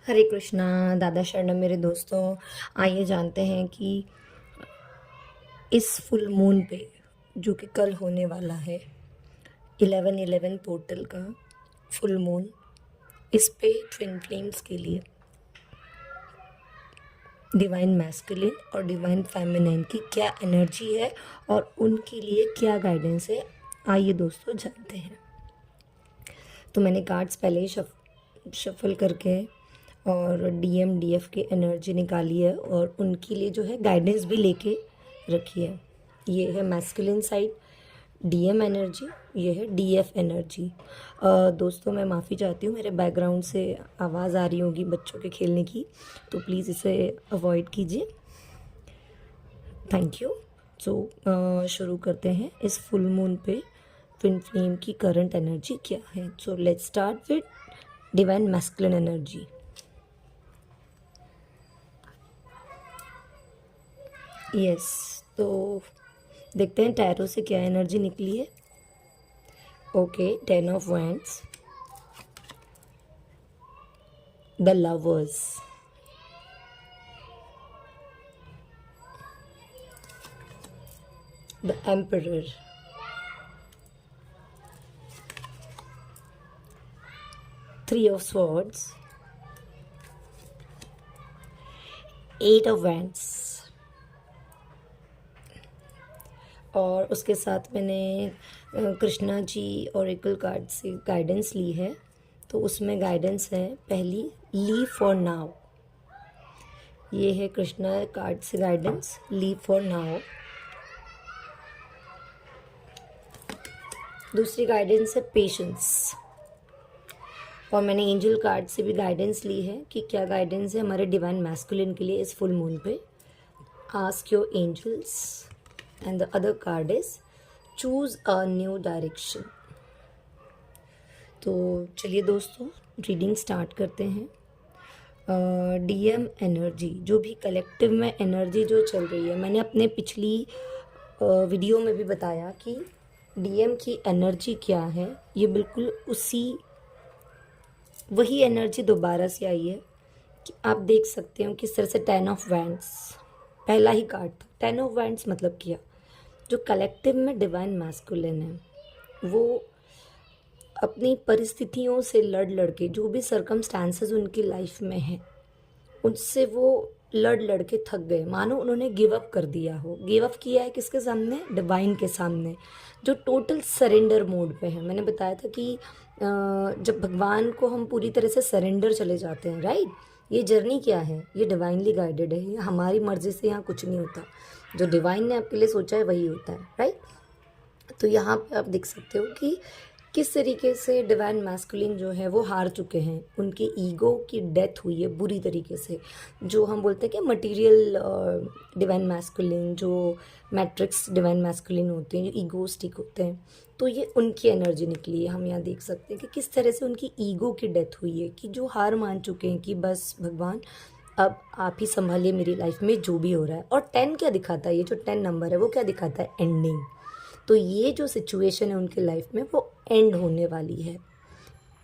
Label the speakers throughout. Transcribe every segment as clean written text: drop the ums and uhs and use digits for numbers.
Speaker 1: हरे कृष्णा। दादा शरणम मेरे दोस्तों। आइए जानते हैं कि इस फुल मून पे, जो कि कल होने वाला है, 11/11 पोर्टल का फुल मून, इस पे ट्विन फ्लेम्स के लिए डिवाइन मैस्कुलिन और डिवाइन फेमिनिन की क्या एनर्जी है और उनके लिए क्या गाइडेंस है, आइए दोस्तों जानते हैं। तो मैंने कार्ड्स पहले ही शफल करके और डीएम डीएफ की एनर्जी निकाली है और उनके लिए जो है गाइडेंस भी लेके रखी है। ये है मैस्कुलिन साइड डीएम एनर्जी, ये है डीएफ एनर्जी। दोस्तों मैं माफ़ी चाहती हूँ, मेरे बैकग्राउंड से आवाज़ आ रही होगी बच्चों के खेलने की, तो प्लीज़ इसे अवॉइड कीजिए। Thank you. सो शुरू करते हैं इस फुल मून पे ट्विन फ्लेम की करंट एनर्जी क्या है। So let's start with divine masculine energy. Yes, तो देखते हैं टैरो से क्या एनर्जी निकली है। Okay, 10 of wands, the lovers, the emperor, three of swords, 8 of wands, और उसके साथ मैंने कृष्णा जी ओरेकल कार्ड से गाइडेंस ली है। तो उसमें गाइडेंस है पहली, लीव फॉर नाउ। ये है कृष्णा कार्ड से गाइडेंस, लीव फॉर नाउ। दूसरी गाइडेंस है पेशेंस। और मैंने एंजल कार्ड से भी गाइडेंस ली है कि क्या गाइडेंस है हमारे डिवाइन मैस्कुलिन के लिए इस फुल मून पे। Ask your angels. And the other card is choose a new direction. तो चलिए दोस्तों रीडिंग स्टार्ट करते हैं। डीएम एनर्जी, जो भी कलेक्टिव में एनर्जी जो चल रही है, मैंने अपने पिछली वीडियो में भी बताया कि डीएम की एनर्जी क्या है। ये बिल्कुल वही एनर्जी दोबारा से आई है कि आप देख सकते हो किस तरह से 10 ऑफ वैंड्स पहला ही कार्ड था। 10 ऑफ वैंड्स मतलब क्या, जो कलेक्टिव में डिवाइन मैस्कुलिन है वो अपनी परिस्थितियों से लड़ के, जो भी सरकमस्टांसेस उनकी लाइफ में है उनसे वो लड़ के थक गए, मानो उन्होंने गिव अप कर दिया हो। गिव अप किया है किसके सामने? डिवाइन के सामने, जो टोटल सरेंडर मोड पे है। मैंने बताया था कि जब भगवान को हम पूरी तरह से सरेंडर चले जाते हैं, राइट। ये जर्नी क्या है? ये डिवाइनली गाइडेड है। ये हमारी मर्जी से यहाँ कुछ नहीं होता, जो डिवाइन ने आपके लिए सोचा है वही होता है, राइट। तो यहाँ पे आप देख सकते हो कि किस तरीके से डिवाइन मैस्कुलिन जो है वो हार चुके हैं। उनके ईगो की डेथ हुई है बुरी तरीके से। जो हम बोलते हैं कि मटेरियल डिवाइन मैस्कुलिन, जो मैट्रिक्स डिवाइन मैस्कुलिन होते हैं, जो ईगोस्टिक होते हैं, तो ये उनकी एनर्जी निकली है। हम यहाँ देख सकते हैं कि किस तरह से उनकी ईगो की डेथ हुई है, कि जो हार मान चुके हैं कि बस भगवान अब आप ही संभालिए मेरी लाइफ में जो भी हो रहा है। और 10 क्या दिखाता है? ये जो 10 नंबर है वो क्या दिखाता है? एंडिंग। तो ये जो सिचुएशन है उनके लाइफ में वो एंड होने वाली है।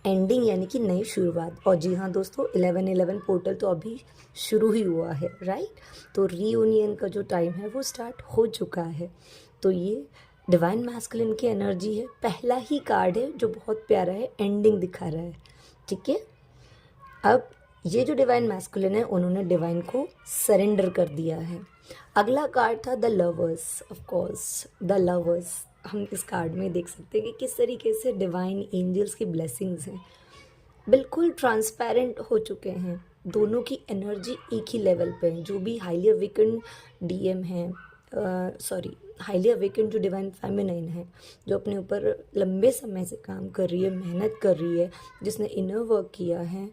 Speaker 1: एंडिंग यानी कि नई शुरुआत। और जी हाँ दोस्तों, 11/11 पोर्टल तो अभी शुरू ही हुआ है, राइट। तो रीयूनियन का जो टाइम है वो स्टार्ट हो चुका है। तो ये डिवाइन मैस्कुलिन की एनर्जी है। पहला ही कार्ड है जो बहुत प्यारा है, एंडिंग दिखा रहा है, ठीक है। अब ये जो डिवाइन मैस्कुलिन है उन्होंने डिवाइन को सरेंडर कर दिया है। अगला कार्ड था the lovers. Of course the lovers, हम इस कार्ड में देख सकते हैं कि किस तरीके से डिवाइन एंजल्स की ब्लेसिंग्स हैं, बिल्कुल ट्रांसपेरेंट हो चुके हैं। दोनों की एनर्जी एक ही लेवल पे है। जो भी हाईली अवेकन डीएम है, सॉरी हाईली अवेकन जो डिवाइन फेमिनाइन है, जो अपने ऊपर लंबे समय से काम कर रही है, मेहनत कर रही है, जिसने इनर वर्क किया है,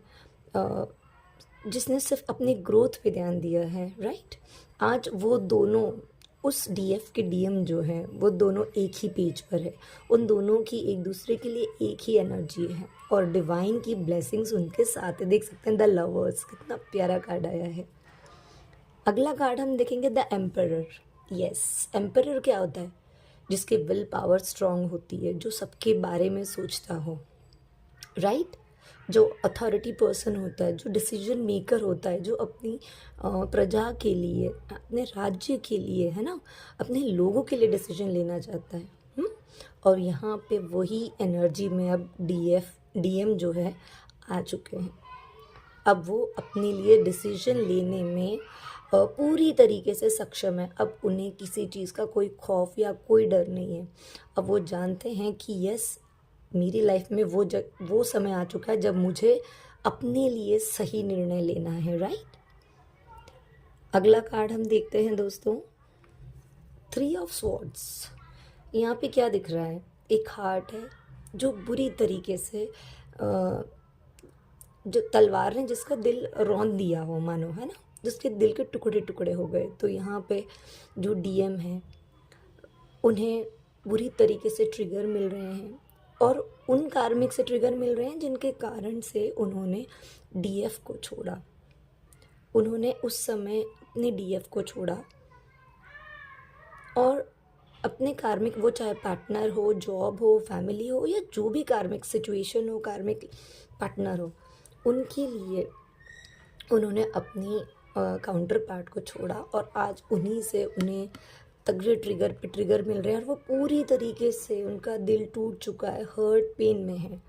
Speaker 1: जिसने सिर्फ अपनी ग्रोथ पे ध्यान दिया है, राइट। आज वो दोनों, उस डीएफ के डीएम जो है वो दोनों एक ही पेज पर है। उन दोनों की एक दूसरे के लिए एक ही एनर्जी है और डिवाइन की ब्लेसिंग्स उनके साथ है। देख सकते हैं द लवर्स, कितना प्यारा कार्ड आया है। अगला कार्ड हम देखेंगे द एम्परर। यस, एम्परर क्या होता है? जिसकी विल पावर स्ट्रांग होती है, जो सबके बारे में सोचता हो, राइट। जो अथॉरिटी पर्सन होता है, जो डिसीजन मेकर होता है, जो अपनी प्रजा के लिए, अपने राज्य के लिए, है ना, अपने लोगों के लिए डिसीजन लेना चाहता है। और यहाँ पे वही एनर्जी में अब डीएम जो है आ चुके हैं। अब वो अपने लिए डिसीजन लेने में पूरी तरीके से सक्षम है। अब उन्हें किसी चीज़ का कोई खौफ या कोई डर नहीं है। अब वो जानते हैं कि यस, मेरी लाइफ में वो समय आ चुका है जब मुझे अपने लिए सही निर्णय लेना है, राइट। अगला कार्ड हम देखते हैं दोस्तों, 3 ऑफ स्वॉर्ड्स। यहाँ पे क्या दिख रहा है, एक हार्ट है जो बुरी तरीके से जो तलवार ने जिसका दिल रौंद दिया हो मानो, है ना, जिसके दिल के टुकड़े टुकड़े हो गए। तो यहाँ पे जो डीएम है उन्हें बुरी तरीके से ट्रिगर मिल रहे हैं, और उन कार्मिक से ट्रिगर मिल रहे हैं जिनके कारण से उन्होंने डीएफ को छोड़ा। उन्होंने उस समय अपने डीएफ को छोड़ा, और अपने कार्मिक, वो चाहे पार्टनर हो, जॉब हो, फैमिली हो, या जो भी कार्मिक सिचुएशन हो, कार्मिक पार्टनर हो, उनके लिए उन्होंने अपनी काउंटर पार्ट को छोड़ा। और आज उन्हीं से उन्हें तगड़े ट्रिगर पे ट्रिगर मिल रहे हैं, और वो पूरी तरीके से उनका दिल टूट चुका है, हर्ट पेन में है।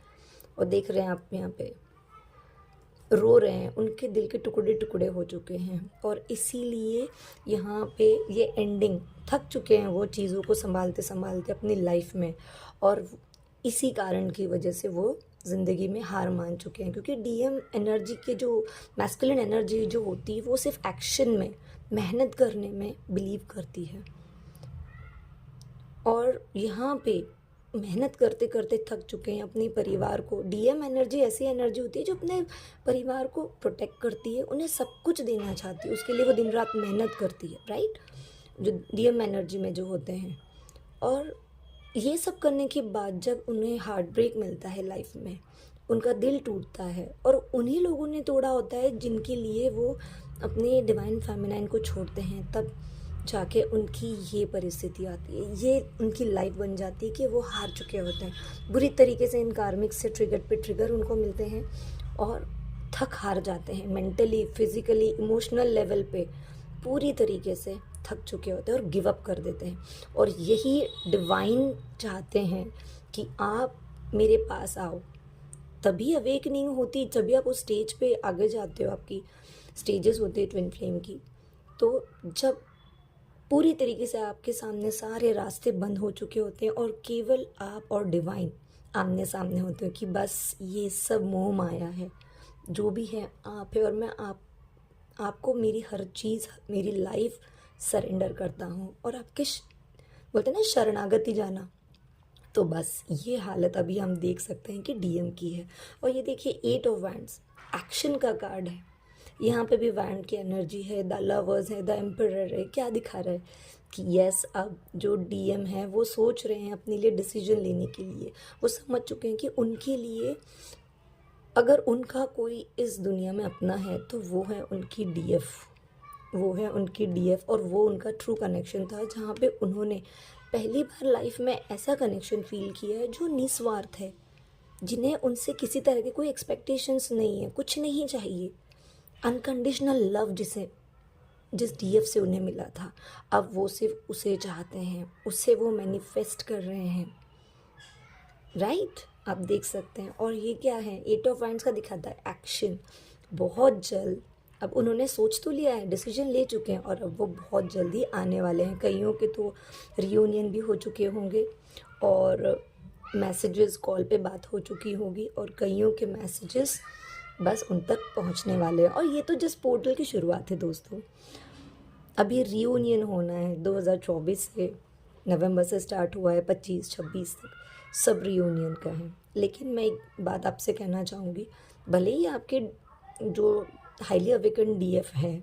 Speaker 1: और देख रहे हैं आप यहाँ पे रो रहे हैं, उनके दिल के टुकड़े टुकड़े हो चुके हैं। और इसीलिए यहाँ पे ये एंडिंग, थक चुके हैं वो चीज़ों को संभालते संभालते अपनी लाइफ में, और इसी कारण की वजह से वो ज़िंदगी में हार मान चुके हैं। क्योंकि डीएम एनर्जी के जो मैस्कुलिन एनर्जी जो होती है वो सिर्फ एक्शन में, मेहनत करने में बिलीव करती है। और यहाँ पे मेहनत करते करते थक चुके हैं अपने परिवार को। डीएम एनर्जी ऐसी एनर्जी होती है जो अपने परिवार को प्रोटेक्ट करती है, उन्हें सब कुछ देना चाहती है, उसके लिए वो दिन रात मेहनत करती है, राइट, जो डीएम एनर्जी में जो होते हैं। और ये सब करने के बाद जब उन्हें हार्ट ब्रेक मिलता है लाइफ में, उनका दिल टूटता है, और उन्हीं लोगों ने तोड़ा होता है जिनके लिए वो अपने डिवाइन फेमिनाइन को छोड़ते हैं, तब जाके उनकी ये परिस्थिति आती है, ये उनकी लाइफ बन जाती है कि वो हार चुके होते हैं। बुरी तरीके से इन कार्मिक से ट्रिगर पे ट्रिगर उनको मिलते हैं, और थक हार जाते हैं, मेंटली, फिजिकली, इमोशनल लेवल पे पूरी तरीके से थक चुके होते हैं और गिव अप कर देते हैं। और यही डिवाइन चाहते हैं कि आप मेरे पास आओ, तभी अवेकनिंग होती, तभी आप उस स्टेज पे आगे जाते हो। आपकी स्टेजेस होते हैं ट्विन फ्लेम की। तो जब पूरी तरीके से आपके सामने सारे रास्ते बंद हो चुके होते हैं, और केवल आप और डिवाइन आमने सामने होते हो कि बस ये सब मोह माया है, जो भी है आप है, और मैं आपको मेरी हर चीज़, मेरी लाइफ सरेंडर करता हूँ, और आपके बोलते हैं ना शरणागति जाना। तो बस ये हालत अभी हम देख सकते हैं कि डीएम की है। और ये देखिए 8 ऑफ वैंड्स एक्शन का कार्ड है। यहाँ पे भी वैंड की एनर्जी है, द लवर्स है, द एम्परर है। क्या दिखा रहा है कि यस, अब जो डीएम है वो सोच रहे हैं अपने लिए डिसीजन लेने के लिए। वो समझ चुके हैं कि उनके लिए अगर उनका कोई इस दुनिया में अपना है तो वो है उनकी डीएफ, वो है उनकी डीएफ। और वो उनका ट्रू कनेक्शन था, जहाँ पे उन्होंने पहली बार लाइफ में ऐसा कनेक्शन फील किया है जो निस्वार्थ है, जिन्हें उनसे किसी तरह के कोई एक्सपेक्टेशंस नहीं है, कुछ नहीं चाहिए। अनकंडीशनल लव जिस डीएफ से उन्हें मिला था, अब वो सिर्फ उसे चाहते हैं, उससे वो मैनिफेस्ट कर रहे हैं, राइट। आप देख सकते हैं। और ये क्या है, 8 ऑफ वाइंड्स का दिखाता है एक्शन। बहुत जल्द अब उन्होंने सोच तो लिया है, डिसीजन ले चुके हैं, और अब वो बहुत जल्दी आने वाले हैं। कईयों के तो रियूनियन भी हो चुके होंगे, और मैसेजेस, कॉल पे बात हो चुकी होगी, और कईयों के मैसेजेस बस उन तक पहुंचने वाले हैं। और ये तो जस्ट पोर्टल की शुरुआत है दोस्तों। अभी रियूनियन होना है 2024 से, नवंबर से स्टार्ट हुआ है, 25-26 तक सब रियूनियन का है। लेकिन मैं एक बात आपसे कहना चाहूँगी, भले ही आपके जो हाईली अवेकन डीएफ है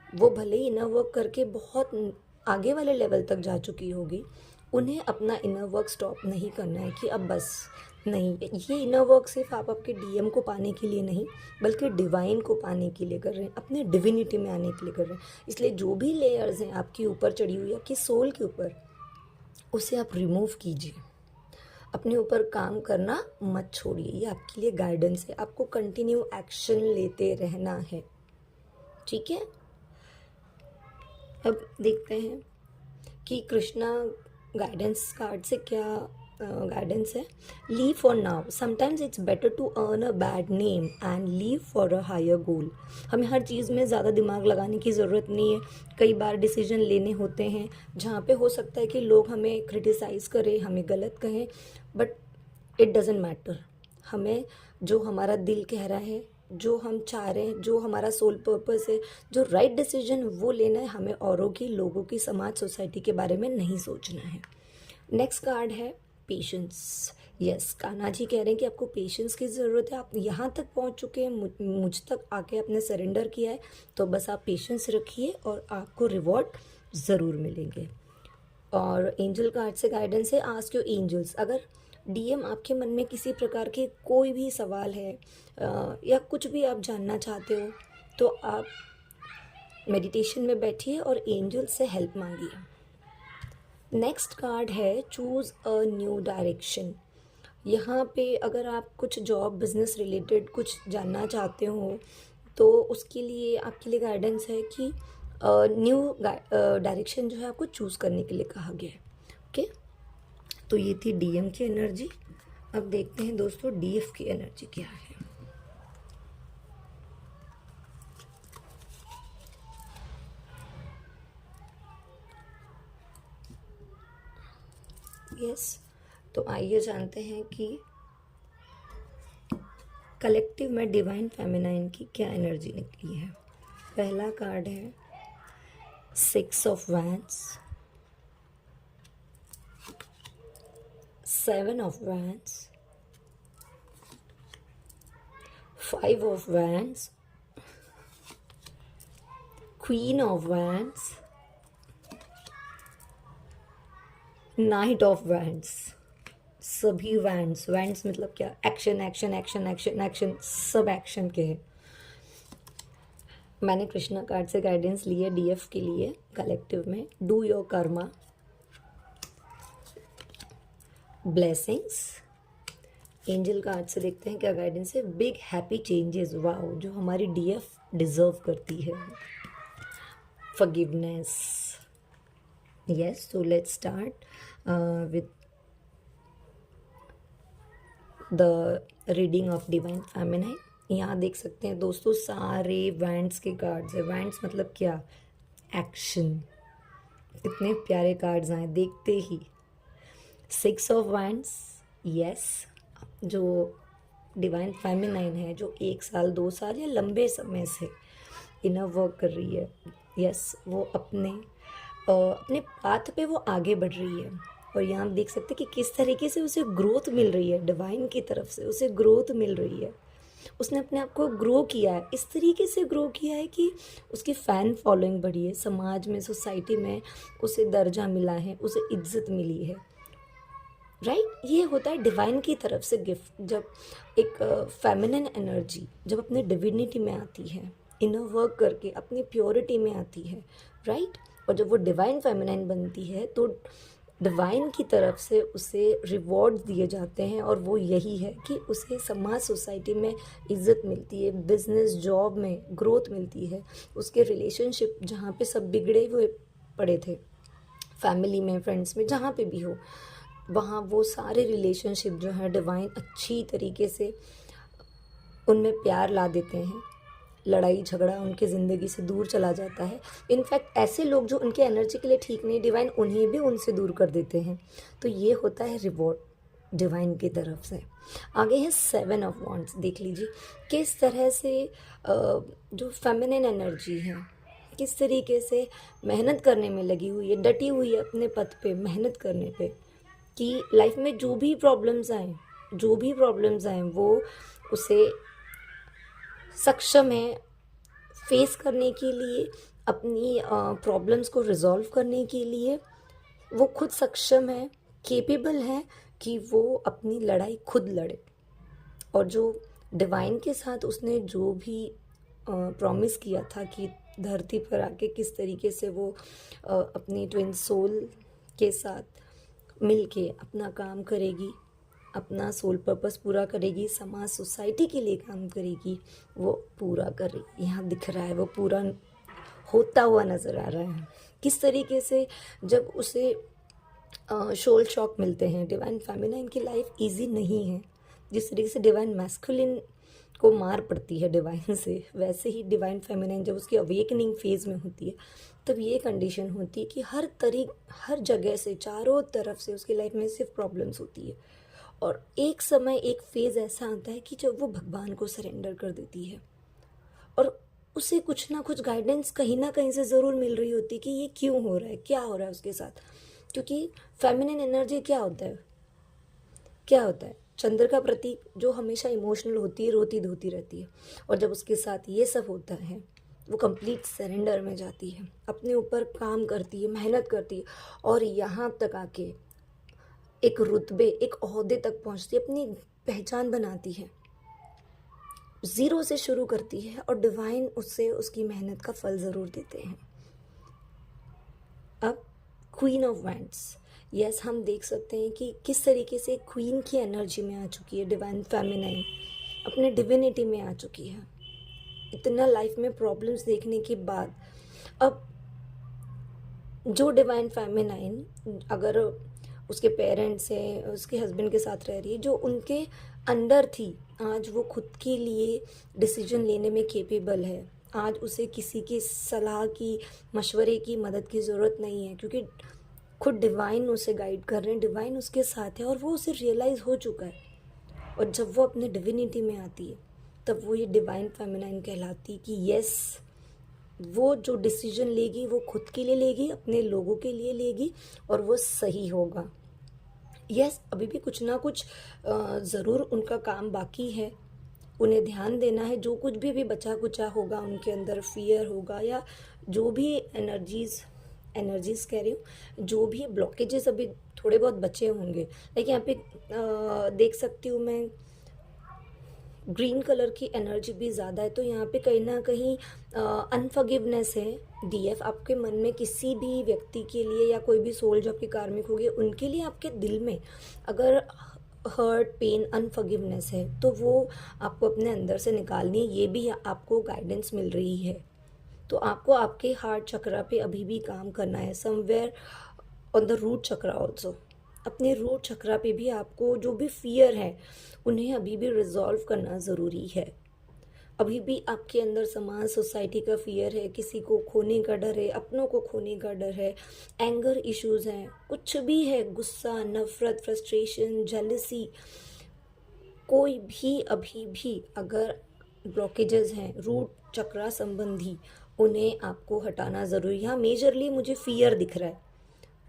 Speaker 1: वो भले ही इनर वर्क करके बहुत आगे वाले लेवल तक जा चुकी होगी, उन्हें अपना इनर वर्क स्टॉप नहीं करना है कि अब बस नहीं। ये इनर वर्क सिर्फ आप आपके डीएम को पाने के लिए नहीं, बल्कि डिवाइन को पाने के लिए कर रहे हैं, अपने डिविनिटी में आने के लिए कर रहे हैं। इसलिए जो भी लेयर्स हैं आपके ऊपर चढ़ी हुई, आपकी सोल के ऊपर, उसे आप रिमूव कीजिए। अपने ऊपर काम करना मत छोड़िए, ये आपके लिए गाइडेंस है, आपको कंटिन्यू एक्शन लेते रहना है, ठीक है। अब देखते हैं कि कृष्णा गाइडेंस कार्ड से क्या गाइडेंस है। Leave for now, sometimes it's better to earn a bad name and leave for a higher goal. हमें हर चीज़ में ज़्यादा दिमाग लगाने की ज़रूरत नहीं है। कई बार डिसीजन लेने होते हैं जहाँ पे हो सकता है कि लोग हमें क्रिटिसाइज़ करें, हमें गलत कहें, बट इट डजेंट मैटर। हमें जो हमारा दिल कह रहा है, जो हम चाह रहे हैं, जो हमारा सोल पर्पस है, जो राइट डिसीजन वो लेना है। हमें औरों की, लोगों की, समाज, सोसाइटी के बारे में नहीं सोचना है। नेक्स्ट कार्ड है पेशेंस। यस, कान्हा जी कह रहे हैं कि आपको पेशेंस की ज़रूरत है। आप यहाँ तक पहुँच चुके हैं, मुझ तक आके आपने सरेंडर किया है, तो बस आप पेशेंस रखिए और आपको रिवॉर्ड ज़रूर मिलेंगे। और एंजल कार्ड से गाइडेंस है, आस्क योर एंजल्स। अगर डीएम आपके मन में किसी प्रकार के कोई भी सवाल है या कुछ भी आप जानना चाहते हो, तो आप मेडिटेशन में बैठिए और एंजल से हेल्प मांगिए। नेक्स्ट कार्ड है चूज़ अ न्यू डायरेक्शन। यहाँ पे अगर आप कुछ जॉब बिजनेस रिलेटेड कुछ जानना चाहते हो, तो उसके लिए आपके लिए गाइडेंस है कि न्यू डायरेक्शन जो है आपको चूज़ करने के लिए कहा गया है। ओके, तो ये थी डीएम की एनर्जी। अब देखते हैं दोस्तों डीएफ की एनर्जी क्या है। यस, तो आइए जानते हैं कि कलेक्टिव में डिवाइन फेमिनाइन की क्या एनर्जी निकली है। पहला कार्ड है 6 of wands, 7 of wands, 5 of wands, queen of wands, night of wands. सभी वैंड्स, वैंड्स मतलब क्या, action action action action action, सब एक्शन के हैं। मैंने कृष्णा कार्ड से गाइडेंस ली है डीएफ के लिए कलेक्टिव में। Do your Karma, blessings. Angel card से देखते हैं क्या गाइडेंस है। बिग हैप्पी चेंजेस, वाओ, जो हमारी डीएफ डिजर्व करती है। Forgiveness. Yes, so let's start with the reading of divine feminine. यहाँ देख सकते हैं दोस्तों सारे वैंड्स के कार्ड्स है। वैंड्स मतलब क्या, एक्शन। इतने प्यारे कार्ड्स आए देखते ही। 6 ऑफ वैंड्स, यस, जो डिवाइन फेमिनाइन है, जो 1 साल 2 साल या लंबे समय से इनर वर्क कर रही है, यस, वो अपने पाथ पे वो आगे बढ़ रही है। और यहाँ आप देख सकते हैं कि किस तरीके से उसे ग्रोथ मिल रही है, डिवाइन की तरफ से उसे ग्रोथ मिल रही है। उसने अपने आप को ग्रो किया है, इस तरीके से ग्रो किया है कि उसकी फ़ैन फॉलोइंग बढ़ी है, समाज में, सोसाइटी में उसे दर्जा मिला है, उसे इज्जत मिली है। राइट, ये होता है डिवाइन की तरफ से गिफ्ट। जब एक फेमिनिन एनर्जी जब अपने डिविनिटी में आती है, इनर वर्क करके अपनी प्योरिटी में आती है, राइट, और जब वो डिवाइन फेमिनिन बनती है तो डिवाइन की तरफ से उसे रिवॉर्ड दिए जाते हैं। और वो यही है कि उसे समाज सोसाइटी में इज्जत मिलती है, बिजनेस जॉब में ग्रोथ मिलती है। उसके रिलेशनशिप जहाँ पे सब बिगड़े हुए पड़े थे, फैमिली में, फ्रेंड्स में, जहाँ पे भी हो, वहाँ वो सारे रिलेशनशिप जो है डिवाइन अच्छी तरीके से उनमें प्यार ला देते हैं। लड़ाई झगड़ा उनके ज़िंदगी से दूर चला जाता है। इनफैक्ट ऐसे लोग जो उनके एनर्जी के लिए ठीक नहीं, डिवाइन उन्हें भी उनसे दूर कर देते हैं। तो ये होता है रिवॉर्ड डिवाइन की तरफ से। आगे है 7 ऑफ वॉन्ड्स। देख लीजिए किस तरह से जो फेमिनिन एनर्जी है किस तरीके से मेहनत करने में लगी हुई है, डटी हुई है अपने पथ पे, मेहनत करने पे, कि लाइफ में जो भी प्रॉब्लम्स आए वो उसे सक्षम है फेस करने के लिए, अपनी प्रॉब्लम्स को रिजॉल्व करने के लिए वो खुद सक्षम है, केपेबल है कि वो अपनी लड़ाई खुद लड़े। और जो डिवाइन के साथ उसने जो भी प्रॉमिस किया था कि धरती पर आके किस तरीके से वो अपनी ट्विन सोल के साथ मिलके अपना काम करेगी, अपना सोल पर्पस पूरा करेगी, समाज सोसाइटी के लिए काम करेगी, वो पूरा करेगी। यहाँ दिख रहा है वो पूरा होता हुआ नज़र आ रहा है। किस तरीके से जब उसे शोल शॉक मिलते हैं, डिवाइन फेमिनाइन की लाइफ इजी नहीं है। जिस तरीके से डिवाइन मैस्कुलिन को मार पड़ती है डिवाइन से, वैसे ही डिवाइन फेमिनाइन जब उसकी अवेकनिंग फेज में होती है तब ये कंडीशन होती है कि हर जगह से, चारों तरफ से उसकी लाइफ में सिर्फ प्रॉब्लम्स होती है। और एक समय, एक फेज ऐसा आता है कि जब वो भगवान को सरेंडर कर देती है और उसे कुछ ना कुछ गाइडेंस कहीं ना कहीं से ज़रूर मिल रही होती है कि ये क्यों हो रहा है, क्या हो रहा है उसके साथ। क्योंकि फेमिनिन एनर्जी क्या होता है, क्या होता है, चंद्र का प्रतीक जो हमेशा इमोशनल होती है, रोती धोती रहती है। और जब उसके साथ ये सब होता है वो कंप्लीट सरेंडर में जाती है, अपने ऊपर काम करती है, मेहनत करती है और यहाँ तक आके एक रुतबे, एक ओहदे तक पहुँचती है, अपनी पहचान बनाती है, ज़ीरो से शुरू करती है और डिवाइन उससे उसकी मेहनत का फल ज़रूर देते हैं। अब क्वीन ऑफ वैंड्स, यस, हम देख सकते हैं कि किस तरीके से क्वीन की एनर्जी में आ चुकी है डिवाइन फेमिनाइन, अपने डिविनिटी में आ चुकी है। इतना लाइफ में प्रॉब्लम्स देखने के बाद अब जो डिवाइन फेमिनाइन अगर उसके पेरेंट्स हैं, उसके हस्बैंड के साथ रह रही है, जो उनके अंडर थी, आज वो खुद के लिए डिसीजन लेने में केपेबल है। आज उसे किसी की सलाह की, मशवरे की, मदद की ज़रूरत नहीं है, क्योंकि खुद डिवाइन उसे गाइड कर रहे हैं, डिवाइन उसके साथ है और वो उसे रियलाइज़ हो चुका है। और जब वो अपने डिविनिटी में आती है तब वो ये डिवाइन फेमिनाइन कहलाती कि यस, वो जो डिसीजन लेगी वो खुद के लिए लेगी, अपने लोगों के लिए लेगी और वो सही होगा। यस, अभी भी कुछ ना कुछ ज़रूर उनका काम बाकी है, उन्हें ध्यान देना है। जो कुछ भी अभी बचा कुचा होगा उनके अंदर, फियर होगा या जो भी एनर्जीज कह रही हूँ, जो भी ब्लॉकेजेस अभी थोड़े बहुत बचे होंगे। लाइक यहाँ पे देख सकती हूँ मैं ग्रीन कलर की एनर्जी भी ज़्यादा है, तो यहाँ पे कहीं ना कहीं अनफॉरगिवनेस है। डीएफ, आपके मन में किसी भी व्यक्ति के लिए या कोई भी सोल जो आपकी कार्मिक होगी उनके लिए आपके दिल में अगर हर्ट, पेन, अनफॉरगिवनेस है तो वो आपको अपने अंदर से निकालनी है। ये भी आपको गाइडेंस मिल रही है। तो आपको आपके हार्ट चक्रा पे अभी भी काम करना है, somewhere on the root chakra also. अपने रूट चक्रा पे भी आपको जो भी फियर है उन्हें अभी भी रिजॉल्व करना ज़रूरी है। अभी भी आपके अंदर समाज, सोसाइटी का फियर है, किसी को खोने का डर है, अपनों को खोने का डर है, एंगर इश्यूज हैं, कुछ भी है, गुस्सा, नफरत, फ्रस्ट्रेशन, जेलसी, कोई भी अभी भी अगर ब्लॉकेजेस हैं रूट चक्रा संबंधी, उन्हें आपको हटाना ज़रूरी है। यहाँ मेजरली मुझे फियर दिख रहा है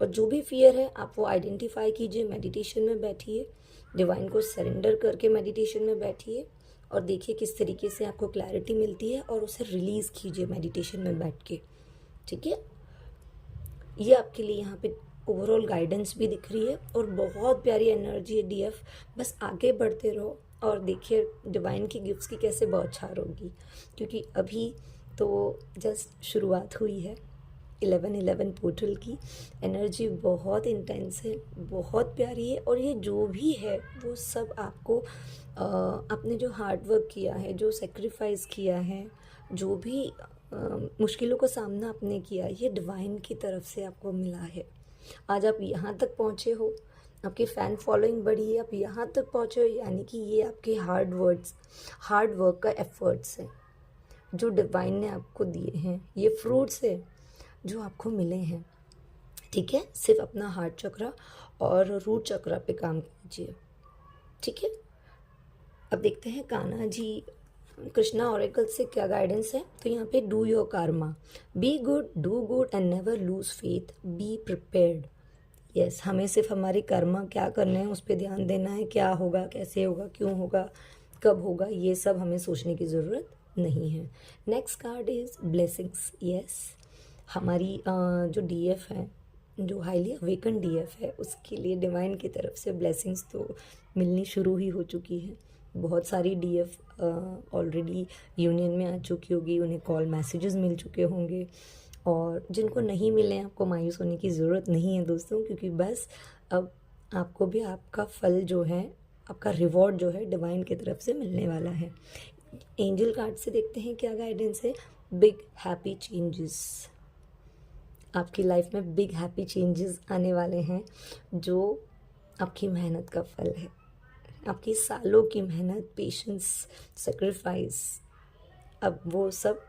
Speaker 1: और जो भी फियर है आप वो आइडेंटिफाई कीजिए, मेडिटेशन में बैठिए, डिवाइन को सरेंडर करके मेडिटेशन में बैठिए और देखिए किस तरीके से आपको क्लैरिटी मिलती है और उसे रिलीज़ कीजिए मेडिटेशन में बैठ के। ठीक है, ये आपके लिए यहाँ पे ओवरऑल गाइडेंस भी दिख रही है और बहुत प्यारी एनर्जी है डीएफ। बस आगे बढ़ते रहो और देखिए डिवाइन की गिफ्ट्स की कैसे बौछार होगी, क्योंकि अभी तो जस्ट शुरुआत हुई है। 11-11 पोर्टल की एनर्जी बहुत इंटेंस है, बहुत प्यारी है और ये जो भी है वो सब आपको आपने जो हार्ड वर्क किया है, जो सेक्रीफाइस किया है, जो भी मुश्किलों का सामना आपने किया, ये डिवाइन की तरफ से आपको मिला है। आज आप यहाँ तक पहुँचे हो, आपकी फ़ैन फॉलोइंग बढ़ी है, आप यहाँ तक पहुँचे हो, यानी कि ये आपके हार्ड वर्क का एफर्ट्स है जो डिवाइन ने आपको दिए हैं, ये फ्रूट्स है जो आपको मिले हैं। ठीक है, सिर्फ अपना हार्ट चक्रा और रूट चक्रा पे काम कीजिए। ठीक है, अब देखते हैं कान्हा जी कृष्णा ऑरेकल से क्या गाइडेंस है। तो यहाँ पे do your Karma, be good, do good and never lose faith, be prepared. Yes, हमें सिर्फ हमारी कर्मा क्या करने हैं उस पर ध्यान देना है। क्या होगा, कैसे होगा, क्यों होगा, कब होगा, ये सब हमें सोचने की ज़रूरत नहीं है। Next card is blessings. Yes, हमारी जो डीएफ है, जो हाईली अवेकन डीएफ है, उसके लिए डिवाइन की तरफ से ब्लेसिंग्स तो मिलनी शुरू ही हो चुकी है। बहुत सारी डीएफ ऑलरेडी यूनियन में आ चुकी होगी, उन्हें कॉल मैसेजेस मिल चुके होंगे और जिनको नहीं मिले आपको मायूस होने की ज़रूरत नहीं है दोस्तों, क्योंकि बस अब आपको भी आपका फल जो है आपका रिवॉर्ड जो है डिवाइन की तरफ से मिलने वाला है। एंजल कार्ड से देखते हैं क्या गाइडेंस है। बिग हैप्पी चेंजेस, आपकी लाइफ में बिग हैप्पी चेंजेस आने वाले हैं जो आपकी मेहनत का फल है। आपकी सालों की मेहनत, पेशेंस, सेक्रीफाइस, अब वो सब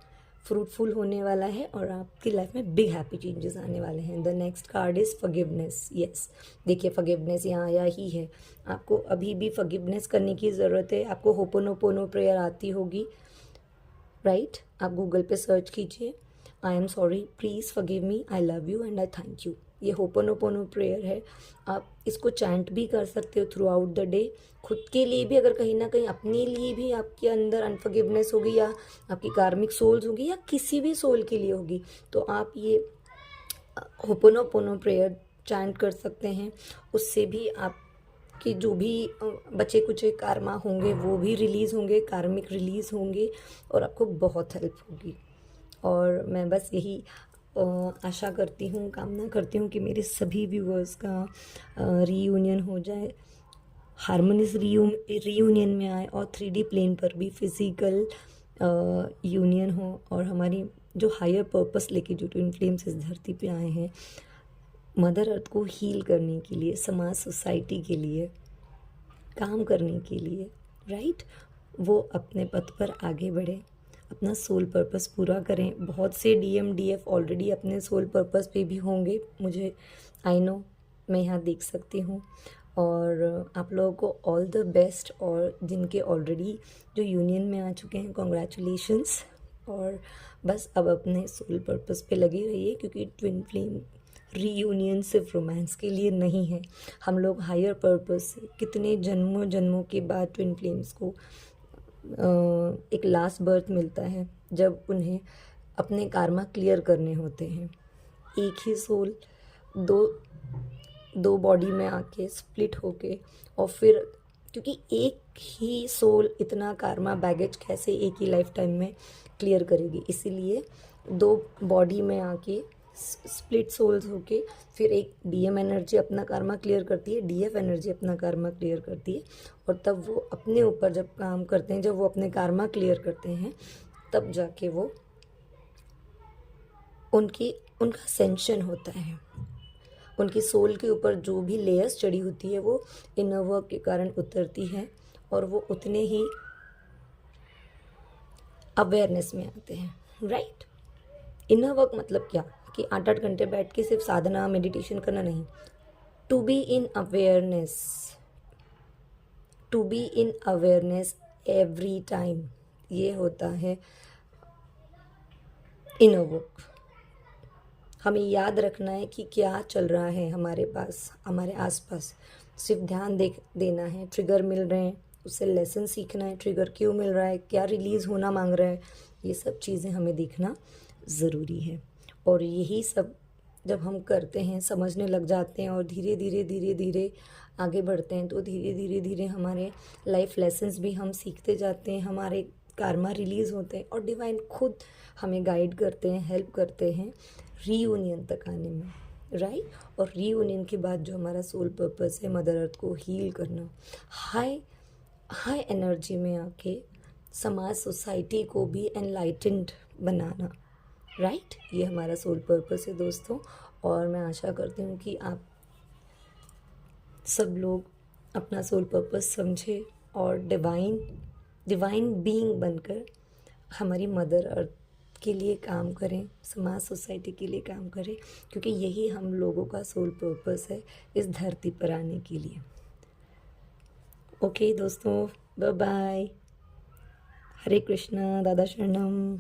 Speaker 1: फ्रूटफुल होने वाला है और आपकी लाइफ में बिग हैप्पी चेंजेस आने वाले हैं। The next card is forgiveness. Yes, देखिए फॉरगिवनेस यहाँ आया ही है। आपको अभी भी फॉरगिवनेस करने की ज़रूरत है। आपको होपोनोपोनो प्रेयर आती होगी, राइट? आप गूगल पे सर्च कीजिए, I am sorry, please forgive me, I love you and I thank you. ये होपोनोपोनो प्रेयर है। आप इसको चैंट भी कर सकते हो थ्रू आउट द डे। खुद के लिए भी, अगर कहीं ना कहीं अपने लिए भी आपके अंदर अनफॉरगिवनेस होगी या आपकी कार्मिक सोल्स होगी या किसी भी सोल के लिए होगी, तो आप ये होपोनोपोनो प्रेयर चैंट कर सकते हैं। उससे भी आपके जो भी बचे कुचे कार्मा होंगे वो भी रिलीज़ होंगे, कार्मिक रिलीज़ होंगे और आपको बहुत हेल्प होगी। और मैं बस यही आशा करती हूँ, कामना करती हूँ कि मेरे सभी व्यूअर्स का रीयूनियन हो जाए, हारमोनियस रीयूनियन में आए और 3D प्लेन पर भी फिज़िकल यूनियन हो और हमारी जो हायर पर्पस लेके जो ट्विन फ्लेम्स इस धरती पे आए हैं मदर अर्थ को हील करने के लिए, समाज सोसाइटी के लिए काम करने के लिए, राइट, वो अपने पथ पर आगे बढ़े, अपना सोल पर्पस पूरा करें। बहुत से DMDF ऑलरेडी अपने सोल पर्पस पे भी होंगे, मुझे आई नो, मैं यहाँ देख सकती हूँ। और आप लोगों को ऑल द बेस्ट, और जिनके ऑलरेडी जो यूनियन में आ चुके हैं कॉन्ग्रेचुलेशंस। और बस अब अपने सोल पर्पस पे लगे रहिए, क्योंकि ट्विन फ्लेम रीयूनियन सिर्फ रोमांस के लिए नहीं है। हम लोग हायर पर्पस से कितने जन्मों जन्मों के बाद ट्विन फ्लेम्स को एक लास्ट बर्थ मिलता है जब उन्हें अपने कार्मा क्लियर करने होते हैं। एक ही सोल दो बॉडी में आके स्प्लिट होके, और फिर क्योंकि एक ही सोल इतना कार्मा बैगेज कैसे एक ही लाइफ टाइम में क्लियर करेगी, इसीलिए दो बॉडी में आके स्प्लिट सोल्स होके फिर एक DM एनर्जी अपना कार्मा क्लियर करती है, DF एनर्जी अपना कार्मा क्लियर करती है, और तब वो अपने ऊपर जब काम करते हैं, जब वो अपने कार्मा क्लियर करते हैं, तब जाके वो उनका असेंशन होता है। उनकी सोल के ऊपर जो भी लेयर्स चढ़ी होती है वो इनर वर्क के कारण उतरती है और वो उतने ही अवेयरनेस में आते हैं, राइट? इनर वर्क मतलब क्या कि 8-8 घंटे बैठ के सिर्फ साधना मेडिटेशन करना नहीं, to be in awareness, to be in awareness every time, ये होता है इनर वर्क। हमें याद रखना है कि क्या चल रहा है हमारे पास, हमारे आसपास, सिर्फ ध्यान देना है। ट्रिगर मिल रहे हैं, उससे लेसन सीखना है, ट्रिगर क्यों मिल रहा है, क्या रिलीज़ होना मांग रहा है, ये सब चीज़ें हमें देखना ज़रूरी है। और यही सब जब हम करते हैं, समझने लग जाते हैं और धीरे धीरे आगे बढ़ते हैं, तो धीरे धीरे हमारे लाइफ लेसन्स भी हम सीखते जाते हैं, हमारे कार्मा रिलीज़ होते हैं और डिवाइन खुद हमें गाइड करते हैं, हेल्प करते हैं रीयूनियन तक आने में, राइट? और रीयूनियन के बाद जो हमारा सोल पर्पस है मदर अर्थ को हील करना, हाई एनर्जी में आके समाज सोसाइटी को भी एनलाइटेंड बनाना, राइट? ये हमारा सोल पर्पस है दोस्तों। और मैं आशा करती हूँ कि आप सब लोग अपना सोल पर्पस समझे और डिवाइन बीइंग बनकर हमारी मदर अर्थ के लिए काम करें, समाज सोसाइटी के लिए काम करें, क्योंकि यही हम लोगों का सोल पर्पस है इस धरती पर आने के लिए। ओके दोस्तों, बाय बाय, हरे कृष्णा, दादा शरणम।